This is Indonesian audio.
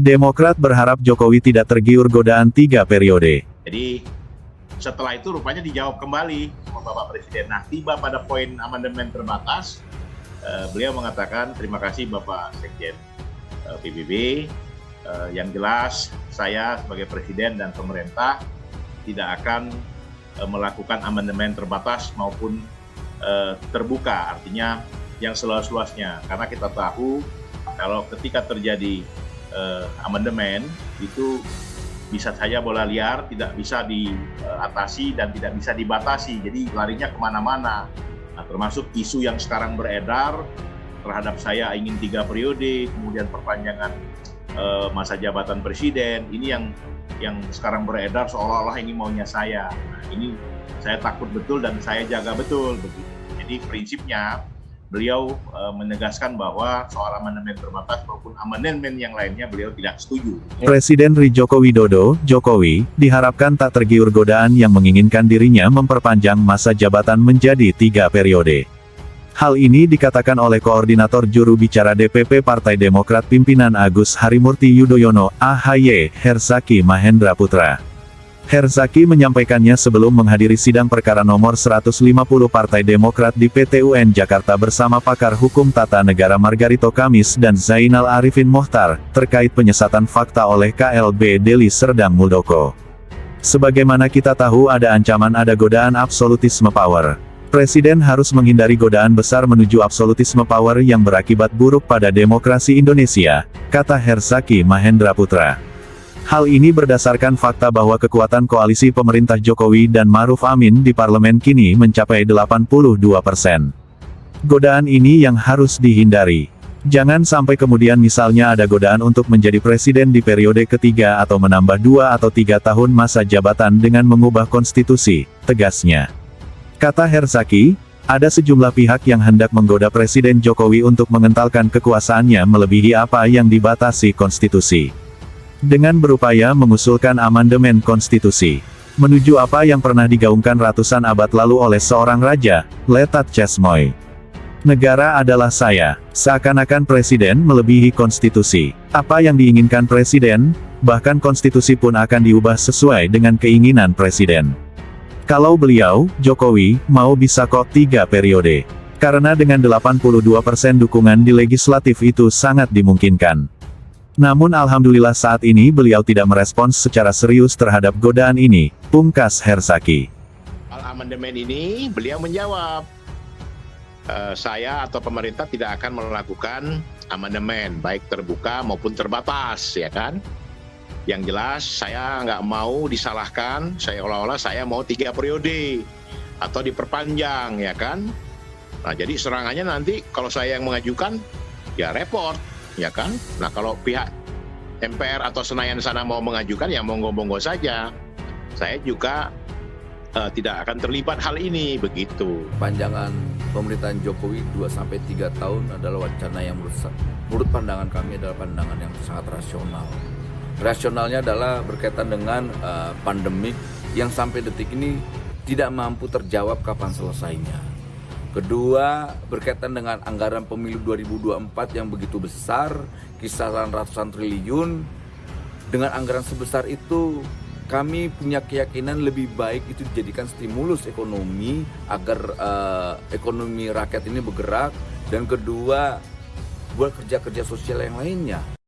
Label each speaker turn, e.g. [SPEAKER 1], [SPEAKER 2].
[SPEAKER 1] Demokrat berharap Jokowi tidak tergiur godaan 3 periode.
[SPEAKER 2] Jadi setelah itu rupanya dijawab kembali sama Bapak Presiden. Nah, tiba pada poin amandemen terbatas, beliau mengatakan terima kasih Bapak Sekjen PBB. Yang jelas saya sebagai Presiden dan pemerintah tidak akan melakukan amandemen terbatas maupun terbuka, artinya yang seluas-luasnya. Karena kita tahu kalau ketika terjadi amandemen itu bisa saja bola liar, tidak bisa diatasi dan tidak bisa dibatasi, jadi larinya kemana-mana. Nah, termasuk isu yang sekarang beredar terhadap saya ingin 3 periode, kemudian perpanjangan masa jabatan presiden, ini yang sekarang beredar seolah-olah ini maunya saya. Nah, ini saya takut betul dan saya jaga betul begitu. Jadi prinsipnya beliau menegaskan bahwa soal amandemen terbatas maupun amandemen yang lainnya beliau tidak setuju.
[SPEAKER 1] Presiden Joko Widodo, Jokowi, diharapkan tak tergiur godaan yang menginginkan dirinya memperpanjang masa jabatan menjadi 3 periode. Hal ini dikatakan oleh Koordinator Juru Bicara DPP Partai Demokrat Pimpinan Agus Harimurti Yudhoyono, AHY, Herzaki Mahendra Putra. Herzaki menyampaikannya sebelum menghadiri sidang perkara nomor 150 Partai Demokrat di PT UN Jakarta bersama pakar hukum tata negara Margarito Kamis dan Zainal Arifin Mohtar, terkait penyesatan fakta oleh KLB Deli Serdang Muldoko. Sebagaimana kita tahu ada ancaman ada godaan absolutisme power. Presiden harus menghindari godaan besar menuju absolutisme power yang berakibat buruk pada demokrasi Indonesia, kata Herzaki Mahendra Putra. Hal ini berdasarkan fakta bahwa kekuatan koalisi pemerintah Jokowi dan Ma'ruf Amin di parlemen kini mencapai 82%. Godaan ini yang harus dihindari. Jangan sampai kemudian misalnya ada godaan untuk menjadi presiden di periode ketiga atau menambah 2 atau 3 tahun masa jabatan dengan mengubah konstitusi, tegasnya. Kata Herzaki, ada sejumlah pihak yang hendak menggoda Presiden Jokowi untuk mengentalkan kekuasaannya melebihi apa yang dibatasi konstitusi. Dengan berupaya mengusulkan amandemen konstitusi. Menuju apa yang pernah digaungkan ratusan abad lalu oleh seorang raja, Letat Chesmoy. Negara adalah saya, seakan-akan presiden melebihi konstitusi. Apa yang diinginkan presiden, bahkan konstitusi pun akan diubah sesuai dengan keinginan presiden. Kalau beliau, Jokowi, mau bisa kok 3 periode. Karena dengan 82% dukungan di legislatif itu sangat dimungkinkan. Namun alhamdulillah saat ini beliau tidak merespons secara serius terhadap godaan ini, pungkas Herzaki.
[SPEAKER 2] Soal amandemen ini beliau menjawab, saya atau pemerintah tidak akan melakukan amandemen, baik terbuka maupun terbatas, ya kan? Yang jelas saya nggak mau disalahkan, saya olah-olah saya mau 3 periode, atau diperpanjang, ya kan? Nah jadi serangannya nanti kalau saya yang mengajukan, ya repot. Ya kan? Nah kalau pihak MPR atau Senayan sana mau mengajukan ya monggo-monggo saja. Saya juga tidak akan terlibat hal ini begitu.
[SPEAKER 3] Panjangan pemerintahan Jokowi 2-3 tahun adalah wacana yang menurut pandangan kami adalah pandangan yang sangat rasional. Rasionalnya adalah berkaitan dengan pandemik yang sampai detik ini tidak mampu terjawab kapan selesainya. Kedua, berkaitan dengan anggaran pemilu 2024 yang begitu besar, kisaran ratusan triliun. Dengan anggaran sebesar itu, kami punya keyakinan lebih baik itu dijadikan stimulus ekonomi agar ekonomi rakyat ini bergerak. Dan kedua, buat kerja-kerja sosial yang lainnya.